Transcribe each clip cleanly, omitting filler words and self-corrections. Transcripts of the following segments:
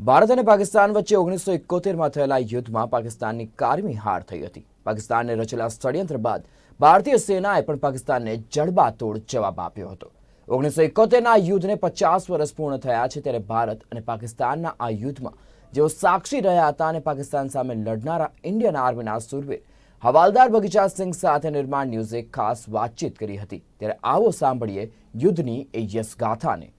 ભારત અને પાકિસ્તાન વચ્ચે 1971માં થયેલા યુદ્ધમાં પાકિસ્તાનની કારમી હાર થઈ હતી। પાકિસ્તાનને રચેલા ષડયંત્ર બાદ ભારતીય સેનાએ પણ પાકિસ્તાનને જડબાતોડ જવાબ આપ્યો હતો। 1971ના યુદ્ધને 50 વર્ષ પૂર્ણ થયા છે, ત્યારે ભારત અને પાકિસ્તાનના આ યુદ્ધમાં જેઓ સાક્ષી રહ્યા હતા અને પાકિસ્તાન સામે લડનારા ઇન્ડિયન આર્મીના સૂરવીર હવાલદાર બગીચા સિંહ સાથે નિર્માણ ન્યૂઝે ખાસ વાતચીત કરી હતી। ત્યારે આવો સાંભળીએ યુદ્ધની એ યશગાથાને।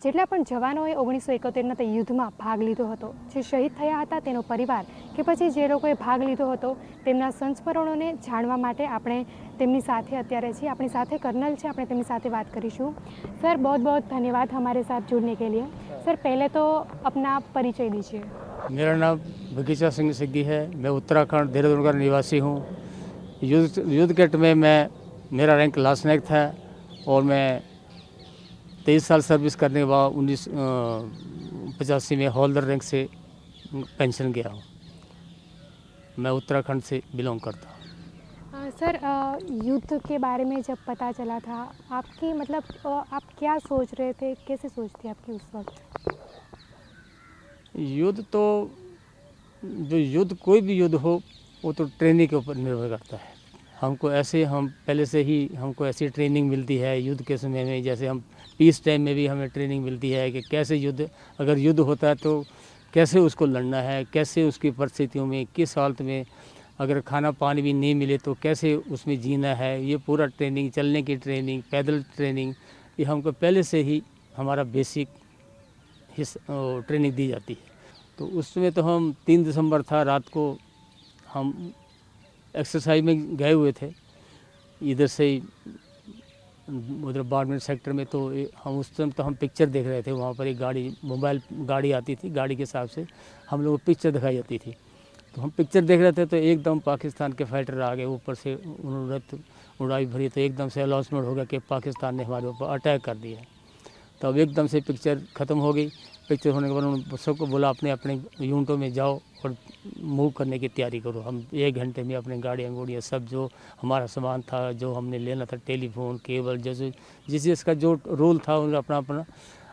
જેટલા પણ જવાનોએ 1971ના તે યુદ્ધમાં ભાગ લીધો હતો, જે શહીદ થયા હતા તેનો પરિવાર કે પછી જે લોકોએ ભાગ લીધો હતો તેમના સંસ્મરણોને જાણવા માટે આપણે તેમની સાથે અત્યારે છીએ। આપણી સાથે કર્નલ છે, આપણે તેમની સાથે વાત કરીશું। सर, बहुत बहुत धन्यवाद हमारे साथ जुड़ने के लिए। सर, पहले तो अपना परिचय दीजिए। मेरा नाम बगीचा सिंह सिग्गी है। मैं उत्तराखंड देहरादून का निवासी हूँ। युद्ध केट में मेरा रैंक लास्ट नायक था और मैं 23 साल सर्विस करने के बाद 1985 में हवलदार रैंक से पेंशन गया हूँ। मैं उत्तराखंड से बिलोंग करता हूँ। सर, युद्ध के बारे में जब पता चला था आपकी मतलब आप क्या सोच रहे थे, कैसे सोच थी आपकी उस वक्त? युद्ध तो जो युद्ध कोई भी युद्ध हो वो तो ट्रेनिंग के ऊपर निर्भर करता है। हमको ऐसे हम पहले से ही हमको ऐसी ट्रेनिंग मिलती है युद्ध के समय में, जैसे हम पीस टाइम में भी हमें ट्रेनिंग मिलती है कि कैसे युद्ध, अगर युद्ध होता है तो कैसे उसको लड़ना है, कैसे उसकी परिस्थितियों में किस हालत में, अगर खाना पानी भी नहीं मिले तो कैसे उसमें जीना है। ये पूरा ट्रेनिंग, चलने की ट्रेनिंग, पैदल ट्रेनिंग, ये हमको पहले से ही हमारा बेसिक ट्रेनिंग दी जाती है। तो उसमें तो हम 3 दिसंबर था, रात को हम एक्सरसाइज में गए हुए थे इधर से उधर बाड़मेर सेक्टर में। तो हम उस टाइम तो हम पिक्चर देख रहे थे, वहाँ पर एक गाड़ी मोबाइल गाड़ी आती थी, गाड़ी के हिसाब से हम लोग को पिक्चर दिखाई जाती थी। तो हम पिक्चर देख रहे थे तो एकदम पाकिस्तान के फाइटर आ गए, ऊपर से उन्होंने उड़ाई भरी, तो एकदम से अनाउंसमेंट हो गया कि पाकिस्तान ने हमारे ऊपर अटैक कर दिया। तब एकदम से पिक्चर ख़त्म हो गई। पिक्चर होने के बाद उन्होंने सबको बोला अपने अपने यूनिटों में जाओ और मूव करने की तैयारी करो। हम 1 घंटे में अपने गाड़ियाँ सब जो हमारा सामान था, जो हमने लेना था, टेलीफोन केबल, जैसे जिसका जो रोल था उन्होंने अपना अपना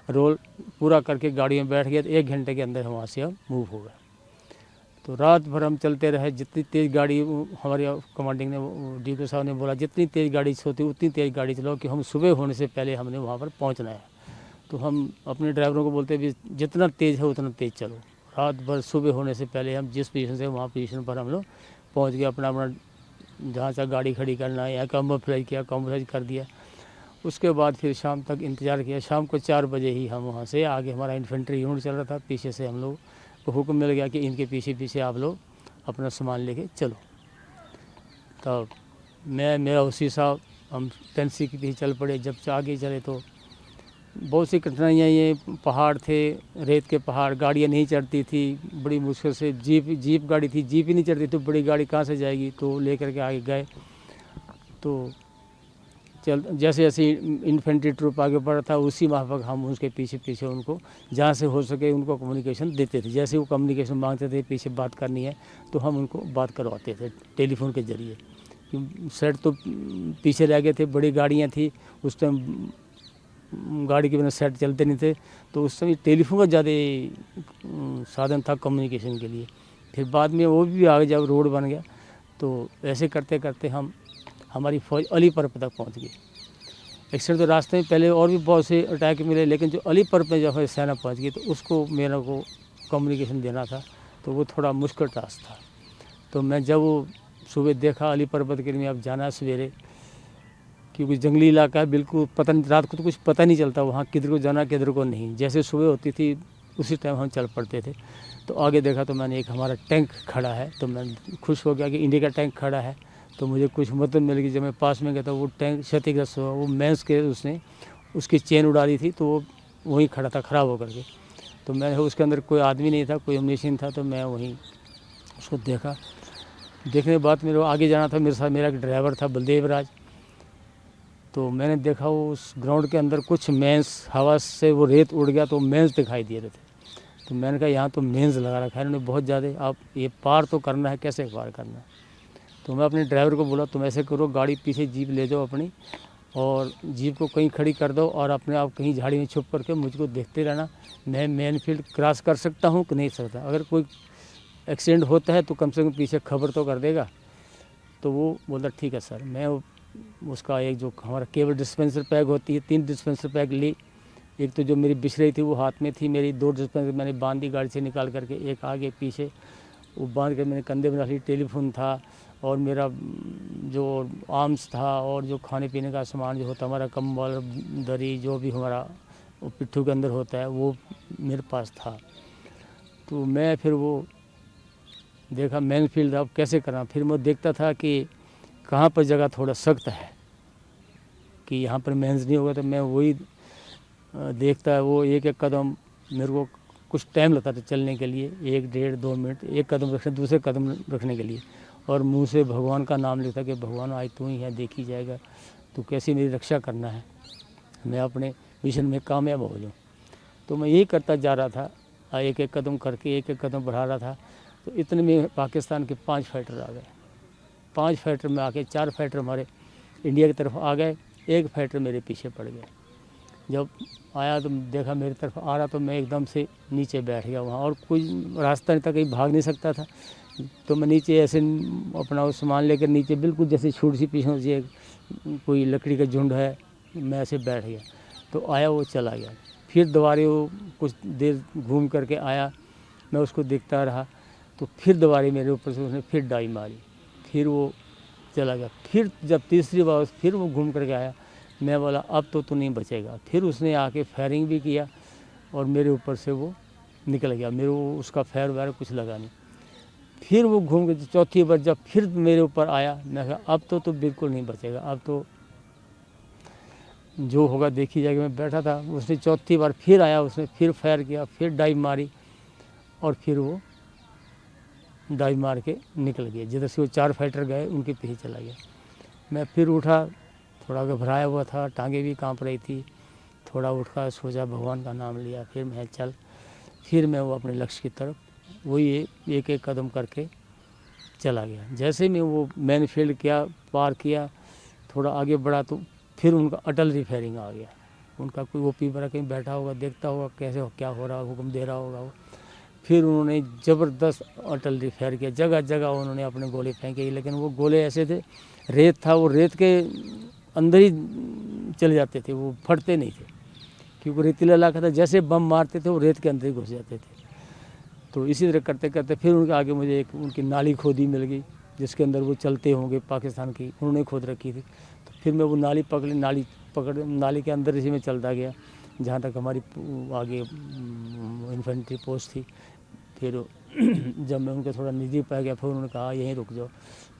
रोल पूरा करके गाड़ियों में बैठ गए। तो 1 घंटे के अंदर वहाँ से हम मूव हो गए। तो रात भर हम चलते रहे। जितनी तेज़ गाड़ी, हमारे कमांडिंग ने, डीपी साहब ने बोला जितनी तेज़ गाड़ी होती उतनी तेज़ गाड़ी चलाओ कि हम सुबह होने से पहले हमने वहाँ पर पहुँचना है। तो हम अपने ड्राइवरों को बोलते भी जितना तेज़ है उतना तेज़ चलो। रात भर सुबह होने से पहले हम जिस पोजीशन से वहाँ पोजीशन पर हम लोग पहुँच गए। अपना अपना जहाँ से गाड़ी खड़ी करना है या कैमोफ्लेज किया, कैमोफ्लेज कर दिया। उसके बाद फिर शाम तक इंतज़ार किया। शाम को 4 बजे ही हम वहाँ से आगे, हमारा इन्फेंट्री यूनिट चल रहा था, पीछे से हम लोग को हुक्म मिल गया कि इनके पीछे पीछे आप लोग अपना सामान लेके चलो। तब मेरा उसी साहब हम 10 की पीछे चल पड़े। जब आगे चले तो बहुत सी कठिनाइयाँ, ये पहाड़ थे, रेत के पहाड़, गाड़ियाँ नहीं चढ़ती थी, बड़ी मुश्किल से जीप गाड़ी थी, जीप ही नहीं चढ़ती तो बड़ी गाड़ी कहाँ से जाएगी। तो लेकर के आगे गए तो जैसे जैसे इन्फेंट्री ट्रूप आगे बढ़ रहा था उसी माफक हम उसके पीछे पीछे उनको जहाँ से हो सके उनको कम्युनिकेशन देते थे। जैसे वो कम्युनिकेशन मांगते थे, पीछे बात करनी है तो हम उनको बात करवाते थे टेलीफोन के ज़रिए। सेट तो पीछे रह गए थे, बड़ी गाड़ियाँ थी उस टाइम, गाड़ी के बिना सेट चलते नहीं थे। तो उस समय टेलीफोन का ज़्यादा साधन था कम्युनिकेशन के लिए। फिर बाद में वो भी आगे जब रोड बन गया तो ऐसे करते करते हमारी फ़ौज अली पर्वत तक पहुंच गई। एक्चुअली तो रास्ते में पहले और भी बहुत से अटैक मिले, लेकिन जो अली पर्वत में जब सेना पहुंच गई तो उसको मेरे को कम्युनिकेशन देना था, तो वो थोड़ा मुश्किल टास्क था। तो मैं जब वो सुबह देखा अली पर्वत के लिए अब जाना है सवेरे, क्योंकि जंगली इलाका है, बिल्कुल पता नहीं, रात को तो कुछ पता नहीं चलता वहाँ किधर को जाना किधर को नहीं। जैसे सुबह होती थी उसी टाइम हम चल पड़ते थे। तो आगे देखा तो मैंने एक हमारा टैंक खड़ा है, तो मैं खुश हो गया कि इंडिया का टैंक खड़ा है। तो मुझे कुछ मदद मिल गई। जब मैं पास में गया तो वो टैंक क्षतिग्रस्त हुआ, वो मैंस के उसने उसकी चेन उड़ा दी थी, तो वो वहीं खड़ा था ख़राब होकर के। तो मैं उसके अंदर कोई आदमी नहीं था, कोई अम्युनिशन था, तो मैं वहीं उसको देखा। देखने के बाद मेरे को आगे जाना था, मेरे साथ मेरा एक ड्राइवर था बलदेव राज। तो मैंने देखा वो उस ग्राउंड के अंदर कुछ मेंस हवा से वो रेत उड़ गया तो मेंस दिखाई दे रहे थे। तो मैंने कहा यहाँ तो मेंस लगा रखा है इन्होंने बहुत ज़्यादा, आप ये पार तो करना है, कैसे पार करना है। तो मैं अपने ड्राइवर को बोला तुम ऐसे करो, गाड़ी पीछे जीप ले जाओ अपनी और जीप को कहीं खड़ी कर दो और अपने आप कहीं झाड़ी में छुप करके मुझको देखते रहना, मैं मेन फील्ड क्रॉस कर सकता हूँ कि नहीं सकता, अगर कोई एक्सीडेंट होता है तो कम से कम पीछे खबर तो कर देगा। तो वो बोलता ठीक है सर। मैं उसका एक जो हमारा केबल डिस्पेंसर पैक होती है 3 डिस्पेंसर पैक ली, एक तो जो मेरी बिछ रही थी वो हाथ में थी मेरी, 2 डिस्पेंसर मैंने बांध दी गाड़ी से निकाल करके, एक आगे पीछे वो बांध के मैंने कंधे में रख ली। टेलीफोन था और मेरा जो आर्म्स था और जो खाने पीने का सामान जो होता हमारा, कंबल दरी जो भी हमारा वो पिट्ठू के अंदर होता है वो मेरे पास था। तो मैं फिर वो देखा मेन फील्ड अब कैसे करना, फिर मैं देखता था कि कहाँ पर जगह थोड़ा सख्त है कि यहाँ पर मेंस नहीं होगा, तो मैं वही देखता है वो एक एक कदम मेरे को कुछ टाइम लगता था चलने के लिए, 1 डेढ़ 2 मिनट एक कदम रखने दूसरे कदम रखने के लिए, और मुंह से भगवान का नाम लेता कि भगवान आज तू ही है, देखी जाएगा तो कैसी मेरी रक्षा करना है, मैं अपने मिशन में कामयाब हो जाऊँ। तो मैं यही करता जा रहा था, एक एक कदम करके एक एक कदम बढ़ा रहा था। तो इतने में पाकिस्तान के 5 फाइटर आ गए, 5 फाइटर में आके 4 फाइटर हमारे इंडिया की तरफ आ गए, 1 फाइटर मेरे पीछे पड़ गया। जब आया तो देखा मेरी तरफ आ रहा तो मैं एकदम से नीचे बैठ गया वहाँ, और कोई रास्ता नहीं था, कहीं भाग नहीं सकता था। तो मैं नीचे ऐसे अपना वो सामान लेकर नीचे बिल्कुल जैसे छोटी सी पीछे से कोई लकड़ी का झुंड है, मैं ऐसे बैठ गया। तो आया वो चला गया, फिर दोबारा वो कुछ देर घूम करके आया, मैं उसको देखता रहा। तो फिर दोबारा मेरे ऊपर से उसने फिर डाई मारी, फिर वो चला गया। फिर जब तीसरी बार फिर वो घूम करके आया, मैं बोला अब तो तू नहीं बचेगा। फिर उसने आके फायरिंग भी किया और मेरे ऊपर से वो निकल गया, मेरे को उसका फायर वायर कुछ लगा नहीं। फिर वो घूम के चौथी बार जब फिर मेरे ऊपर आया, मैं कहा अब तो बिल्कुल नहीं बचेगा, अब तो जो होगा देखी जाएगी। मैं बैठा था, उसने चौथी बार फिर आया, उसने फिर फायर किया, फिर डाइव मारी और फिर वो डाइव मार के निकल गया। जिधर से वो 4 फाइटर गए उनके पीछे चला गया। मैं फिर उठा, थोड़ा घबराया हुआ था, टांगे भी कांप रही थी, थोड़ा उठा, सोचा भगवान का नाम लिया, फिर मैं चल, फिर मैं वो अपने लक्ष्य की तरफ वही एक एक कदम करके चला गया। जैसे मैं वो मैन फील्ड किया, पार किया, थोड़ा आगे बढ़ा तो फिर उनका अटल फायरिंग आ गया। उनका कोई ओपी पर कहीं बैठा होगा, देखता होगा कैसे क्या हो रहा, हुक्म दे रहा होगा वो। फिर उन्होंने ज़बरदस्त अटल फायर किया, जगह जगह उन्होंने अपने गोले फेंके, लेकिन वो गोले ऐसे थे, रेत था, वो रेत के अंदर ही चले जाते थे, वो फटते नहीं थे क्योंकि रेतीला इलाका था। जैसे बम मारते थे वो रेत के अंदर ही घुस जाते थे। तो इसी तरह करते करते फिर उनके आगे मुझे एक उनकी नाली खोदी मिल गई, जिसके अंदर वो चलते होंगे, पाकिस्तान की उन्होंने खोद रखी थी। तो फिर मैं वो नाली पकड़ी, नाली के अंदर इसी में चलता गया जहाँ तक हमारी आगे इन्फेंट्री पोस्ट थी। फिर जब मैं उनके थोड़ा नज़दीक पा गया, फिर उन्होंने कहा यहीं रुक जाओ।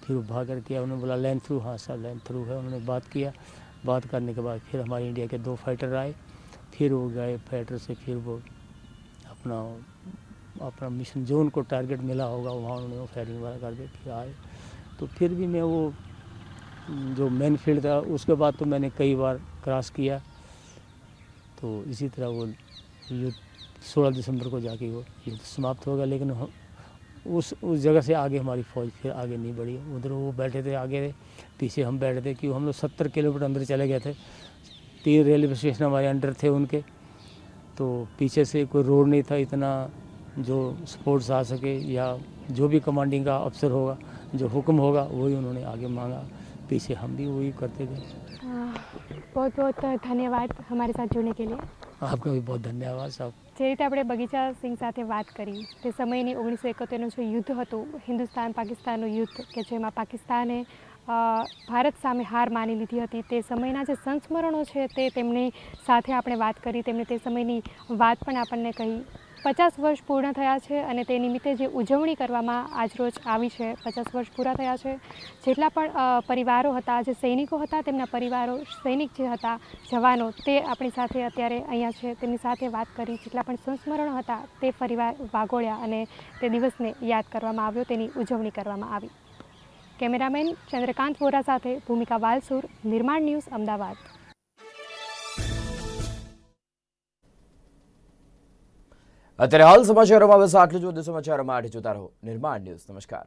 फिर वो भाग कर किया, उन्होंने बोला लैंड थ्रू, हाँ सर लैंड थ्रू है। उन्होंने बात किया, बात करने के बाद फिर हमारे इंडिया के 2 फाइटर आए, फिर वो गए फाइटर से, फिर वो अपना मिशन जो उनको टारगेट मिला होगा वहाँ उन्होंने वो फायरिंग वगैरह कर दी, फिर आए। तो फिर भी मैं वो जो मेन फील्ड था उसके बाद तो मैंने कई बार क्रॉस किया। तो इसी तरह वो युद्ध 16 दिसंबर को जाके वो युद्ध समाप्त होगा, लेकिन उस जगह से आगे हमारी फ़ौज फिर आगे नहीं बढ़ी। उधर वो बैठे थे आगे, पीछे हम बैठे थे, क्योंकि हम लोग 70 किलोमीटर अंदर चले गए थे। 3 रेलवे स्टेशन हमारे अंडर थे उनके, तो पीछे से कोई रोड नहीं था इतना जो सपोर्ट्स आ सके, या जो भी कमांडिंग का अफसर होगा, जो हुक्म होगा वही उन्होंने आगे मांगा, पीछे हम भी वही करते गए। बहुत बहुत धन्यवाद हमारे साथ जुड़ने के लिए। आपका भी बहुत धन्यवाद साहब। જે રીતે આપણે બગીચા સિંહ સાથે વાત કરી, તે સમયની 1971નું જે યુદ્ધ હતું, હિન્દુસ્તાન પાકિસ્તાનનું યુદ્ધ, કે જેમાં પાકિસ્તાને ભારત સામે હાર માની લીધી હતી, તે સમયના જે સંસ્મરણો છે તે તેમની સાથે આપણે વાત કરી, તેમણે તે સમયની વાત પણ આપણને કહી। 50 વર્ષ પૂર્ણ થયા છે અને તે નિમિત્તે જે ઉજવણી કરવામાં આજરોજ આવી છે, 50 વર્ષ પૂરા થયા છે। જેટલા પણ પરિવારો હતા, જે સૈનિકો હતા, તેમના પરિવારો, સૈનિક જે હતા, જવાનો, તે આપણી સાથે અત્યારે અહીંયા છે, તેમની સાથે વાત કરી, જેટલા પણ સંસ્મરણો હતા તે ફરીવાર વાગોળ્યા અને તે દિવસને યાદ કરવામાં આવ્યો, તેની ઉજવણી કરવામાં આવી। કેમેરામેન ચંદ્રકાંત વોરા સાથે ભૂમિકા વાલસુર, નિર્માણ ન્યૂઝ, અમદાવાદ. અત્યારે હાલ સમાચારોમાં બસ આટલું જ. વધુ સમાચારો માટે જોતા રહો નિર્માણ ન્યૂઝ. નમસ્કાર.